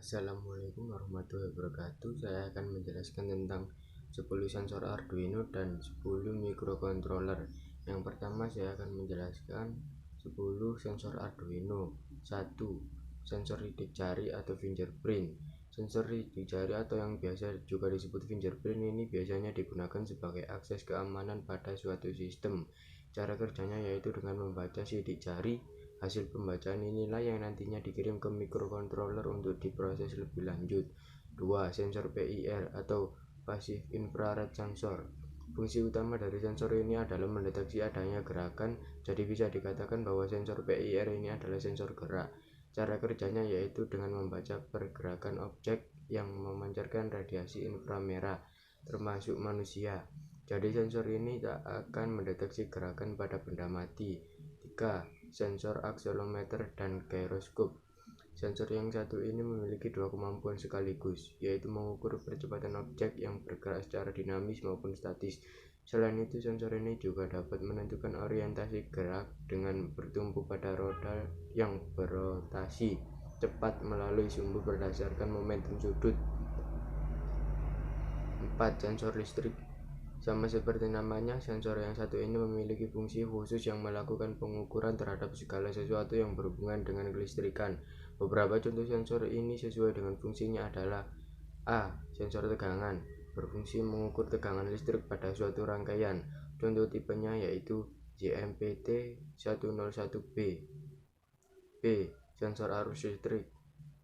Assalamualaikum warahmatullahi wabarakatuh. Saya akan menjelaskan tentang 10 sensor Arduino dan 10 microcontroller. Yang pertama saya akan menjelaskan 10 sensor Arduino. 1. Sensor sidik jari atau fingerprint. Sensor sidik jari atau yang biasa juga disebut fingerprint ini biasanya digunakan sebagai akses keamanan pada suatu sistem. Cara kerjanya yaitu dengan membaca sidik jari. Hasil pembacaan inilah yang nantinya dikirim ke microcontroller untuk diproses lebih lanjut. 2. Sensor PIR atau Passive Infrared Sensor. Fungsi utama dari sensor ini adalah mendeteksi adanya gerakan, jadi bisa dikatakan bahwa sensor PIR ini adalah sensor gerak. Cara kerjanya yaitu dengan membaca pergerakan objek yang memancarkan radiasi inframerah, termasuk manusia. Jadi sensor ini tak akan mendeteksi gerakan pada benda mati. 3. Sensor akselerometer dan gyroscope. Sensor yang satu ini memiliki dua kemampuan sekaligus, yaitu mengukur percepatan objek yang bergerak secara dinamis maupun statis. Selain itu, sensor ini juga dapat menentukan orientasi gerak dengan bertumpu pada roda yang berotasi cepat melalui sumbu berdasarkan momentum sudut. 4. Sensor listrik. Sama seperti namanya, sensor yang satu ini memiliki fungsi khusus yang melakukan pengukuran terhadap segala sesuatu yang berhubungan dengan kelistrikan. Beberapa contoh sensor ini sesuai dengan fungsinya adalah A. Sensor tegangan, berfungsi mengukur tegangan listrik pada suatu rangkaian. Contoh tipenya yaitu JMPT-101B. B. Sensor arus listrik,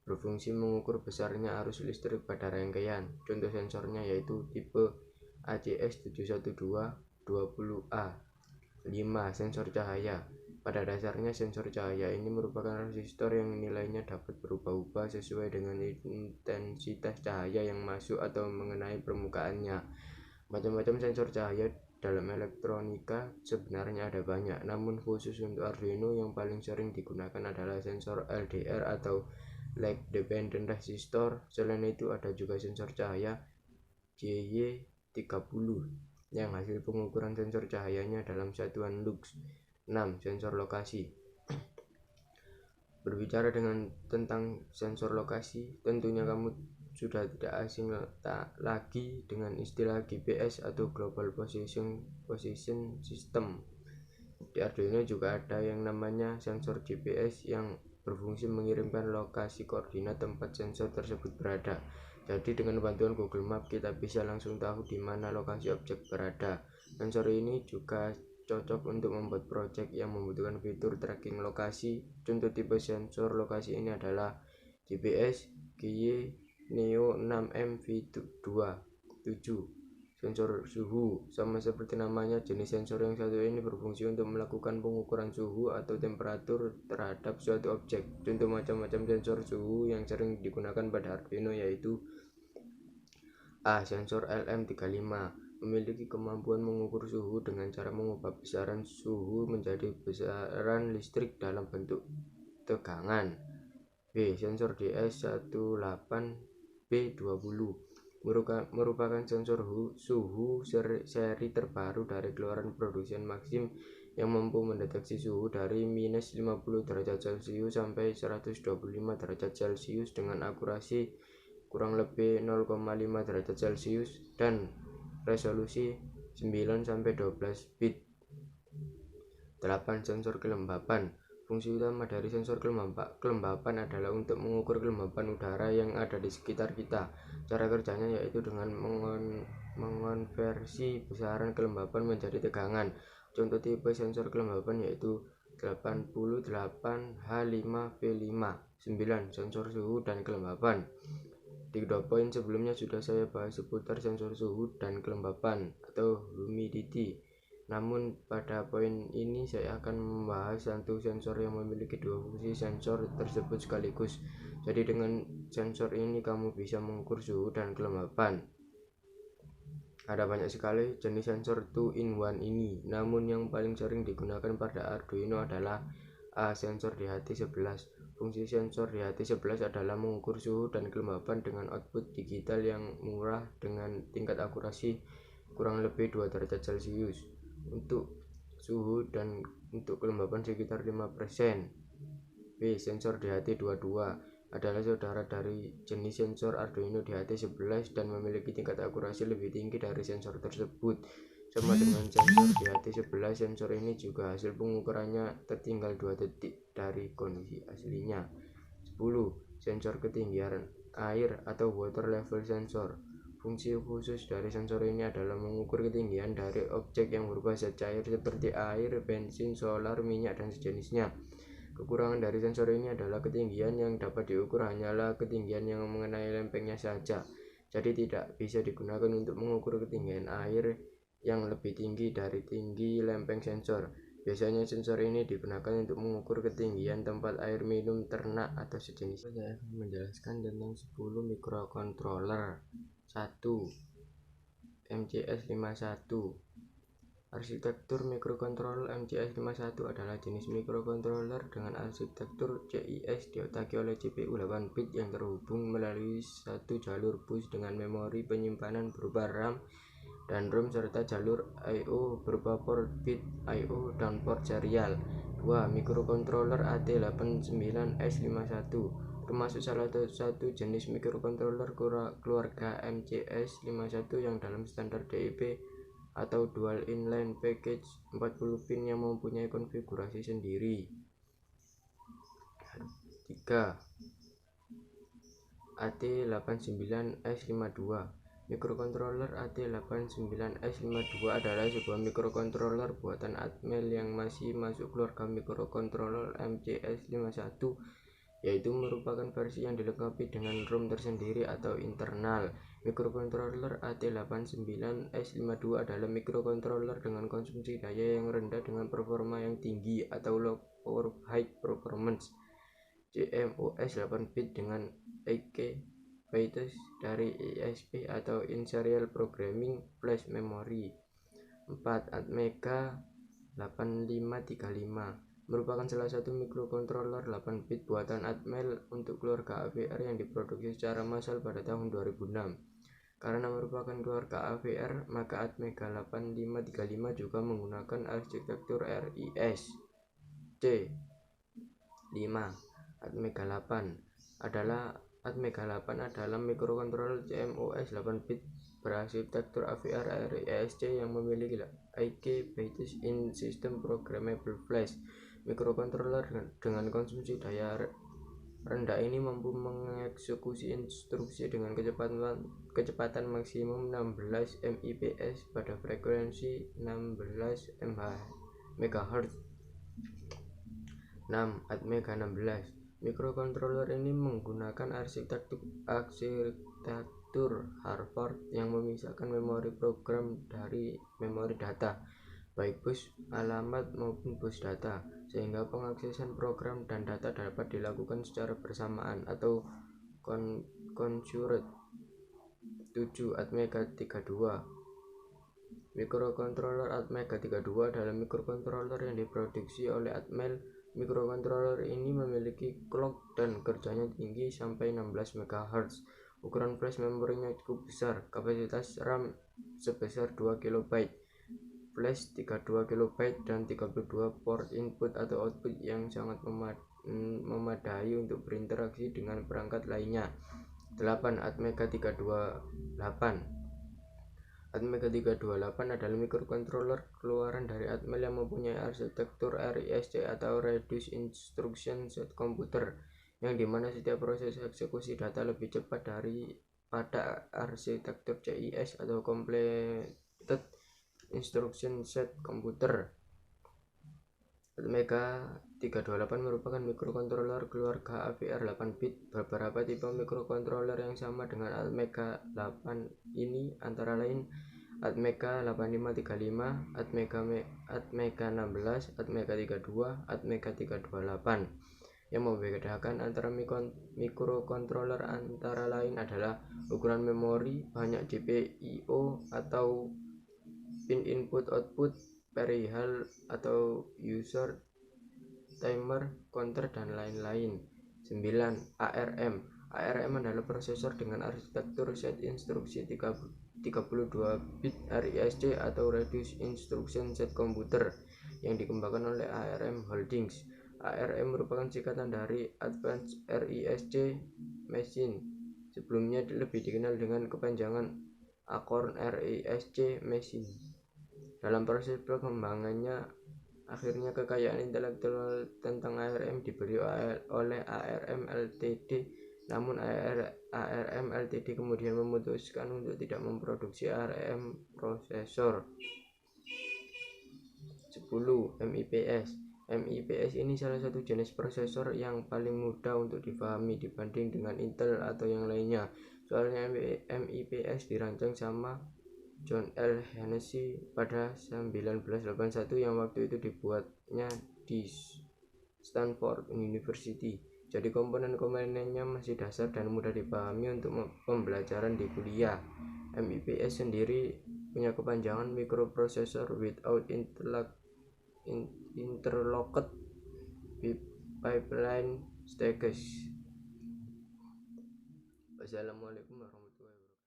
berfungsi mengukur besarnya arus listrik pada rangkaian. Contoh sensornya yaitu tipe ACS71220A. 5. Sensor cahaya. Pada dasarnya sensor cahaya ini merupakan resistor yang nilainya dapat berubah-ubah sesuai dengan intensitas cahaya yang masuk atau mengenai permukaannya. Macam-macam sensor cahaya dalam elektronika sebenarnya ada banyak, namun khusus untuk Arduino yang paling sering digunakan adalah sensor LDR atau Light Dependent Resistor. Selain itu ada juga sensor cahaya JY30 yang hasil pengukuran sensor cahayanya dalam satuan lux. 6. Sensor lokasi. Berbicara tentang sensor lokasi, tentunya kamu sudah tidak asing lagi dengan istilah GPS atau Global Position System. Di Arduino juga ada yang namanya sensor GPS yang berfungsi mengirimkan lokasi koordinat tempat sensor tersebut berada. Jadi dengan bantuan Google Map kita bisa langsung tahu di mana lokasi objek berada. Sensor ini juga cocok untuk membuat proyek yang membutuhkan fitur tracking lokasi. Contoh tipe sensor lokasi ini adalah GPS GY Neo 6M-V27. Sensor suhu. Sama seperti namanya, jenis sensor yang satu ini berfungsi untuk melakukan pengukuran suhu atau temperatur terhadap suatu objek. Contoh macam-macam sensor suhu yang sering digunakan pada Arduino yaitu A. Sensor LM35, memiliki kemampuan mengukur suhu dengan cara mengubah besaran suhu menjadi besaran listrik dalam bentuk tegangan. B. Sensor DS18B20, merupakan sensor suhu seri terbaru dari keluaran produsen Maxim yang mampu mendeteksi suhu dari minus 50 derajat Celcius sampai 125 derajat Celcius dengan akurasi kurang lebih 0,5 derajat Celcius dan resolusi 9-12 bit. 8. Sensor kelembapan. Fungsi utama dari sensor kelembapan adalah untuk mengukur kelembapan udara yang ada di sekitar kita. Cara kerjanya yaitu dengan mengonversi besaran kelembapan menjadi tegangan. Contoh tipe sensor kelembapan yaitu 88H5V5. 9. Sensor suhu dan kelembapan. Di 2 poin sebelumnya sudah saya bahas seputar sensor suhu dan kelembapan atau humidity. Namun pada poin ini saya akan membahas satu sensor yang memiliki dua fungsi sensor tersebut sekaligus. Jadi dengan sensor ini kamu bisa mengukur suhu dan kelembapan. Ada banyak sekali jenis sensor 2-in-1 ini, namun yang paling sering digunakan pada Arduino adalah A. Sensor DHT11. Fungsi sensor DHT11 adalah mengukur suhu dan kelembapan dengan output digital yang murah dengan tingkat akurasi kurang lebih 2 derajat Celcius untuk suhu dan untuk kelembapan sekitar 5%. B. Sensor DHT22. adalah saudara dari jenis sensor Arduino DHT11 dan memiliki tingkat akurasi lebih tinggi dari sensor tersebut. Sama dengan sensor DHT11, sensor ini juga hasil pengukurannya tertinggal 2 detik dari kondisi aslinya. 10. Sensor ketinggian air atau water level sensor. Fungsi khusus dari sensor ini adalah mengukur ketinggian dari objek yang berupa zat cair seperti air, bensin, solar, minyak, dan sejenisnya. Kekurangan dari sensor ini adalah ketinggian yang dapat diukur hanyalah ketinggian yang mengenai lempengnya saja. Jadi tidak bisa digunakan untuk mengukur ketinggian air yang lebih tinggi dari tinggi lempeng sensor. Biasanya sensor ini digunakan untuk mengukur ketinggian tempat air minum ternak atau sejenis. Saya akan menjelaskan tentang 10 mikrokontroler. 1. MCS51. Arsitektur mikrokontroler MCS51 adalah jenis mikrokontroler dengan arsitektur CIS diotaki oleh CPU 8 bit yang terhubung melalui satu jalur bus dengan memori penyimpanan berupa RAM dan ROM serta jalur I/O berupa port bit I/O dan port serial. 2. Mikrokontroler AT89S51 termasuk salah satu jenis mikrokontroler keluarga MCS51 yang dalam standar DIP atau Dual Inline Package 40 pin yang mempunyai konfigurasi sendiri. 3. AT89S52. Mikrokontroler AT89S52 adalah sebuah mikrokontroler buatan Atmel yang masih masuk keluarga mikrokontroler MCS51, yaitu merupakan versi yang dilengkapi dengan ROM tersendiri atau internal. Mikrokontroler AT89S52 adalah mikrokontroler dengan konsumsi daya yang rendah dengan performa yang tinggi atau low power high performance CMOS 8 bit dengan EK bytes dari ISP atau In-Serial Programming Flash Memory. 4. Atmega 8535 merupakan salah satu mikrokontroler 8 bit buatan Atmel untuk keluarga AVR yang diproduksi secara massal pada tahun 2006. Karena merupakan keluarga AVR, maka Atmega 8535 juga menggunakan arsitektur RISC. 5. Atmega 8 adalah mikrokontroler CMOS 8 bit berarsitektur AVR RISC yang memiliki IK bytes in System Programmable Flash. Mikrokontroler dengan konsumsi daya rendah ini mampu mengeksekusi instruksi dengan kecepatan maksimum 16 Mbps pada frekuensi 16 MHz. 6. Atmega 16. Mikrokontroler ini menggunakan arsitektur Harvard yang memisahkan memori program dari memori data, baik bus alamat maupun bus data, sehingga pengaksesan program dan data dapat dilakukan secara bersamaan atau concurrent. 7. Atmega 32. Mikrokontroler Atmega 32 adalah mikrokontroler yang diproduksi oleh Atmel. Mikrokontroler ini memiliki clock dan kerjanya tinggi sampai 16 MHz. Ukuran flash memorinya cukup besar, kapasitas RAM sebesar 2 KB, flash 32 KB dan 32 port input atau output yang sangat memadai untuk berinteraksi dengan perangkat lainnya. 8. Atmega 328. Atmega 328 adalah mikrokontroler keluaran dari Atmel yang mempunyai arsitektur RISC atau Reduced Instruction Set Computer, yang dimana setiap proses eksekusi data lebih cepat daripada arsitektur CIS atau Completed Instruction Set Computer. Atmega 328 merupakan mikrokontroler keluarga AVR 8 bit. Beberapa tipe mikrokontroler yang sama dengan Atmega 8 ini antara lain Atmega 8535, Atmega 16, Atmega 32, Atmega 328. Yang membedakan antara mikrokontroler antara lain adalah ukuran memori, banyak GPIO atau pin input output, perihal atau user, timer, counter, dan lain-lain. 9. ARM adalah prosesor dengan arsitektur set instruksi 32 bit RISC atau Reduced Instruction Set Computer yang dikembangkan oleh ARM Holdings. ARM merupakan singkatan dari Advanced RISC Machine. Sebelumnya lebih dikenal dengan kepanjangan Acorn RISC Machine. Dalam proses perkembangannya, akhirnya kekayaan intelektual tentang ARM diberi oleh ARM Ltd. Namun ARM Ltd kemudian memutuskan untuk tidak memproduksi ARM prosesor. 10. MIPS. MIPS ini salah satu jenis prosesor yang paling mudah untuk dipahami dibanding dengan Intel atau yang lainnya. Soalnya MIPS dirancang sama John L. Hennessy pada 1981 yang waktu itu dibuatnya di Stanford University. Jadi komponen-komponennya masih dasar dan mudah dipahami untuk pembelajaran di kuliah. MIPS sendiri punya kepanjangan Microprocessor Without Interlocked Pipeline Stages. Wassalamualaikum warahmatullahi wabarakatuh.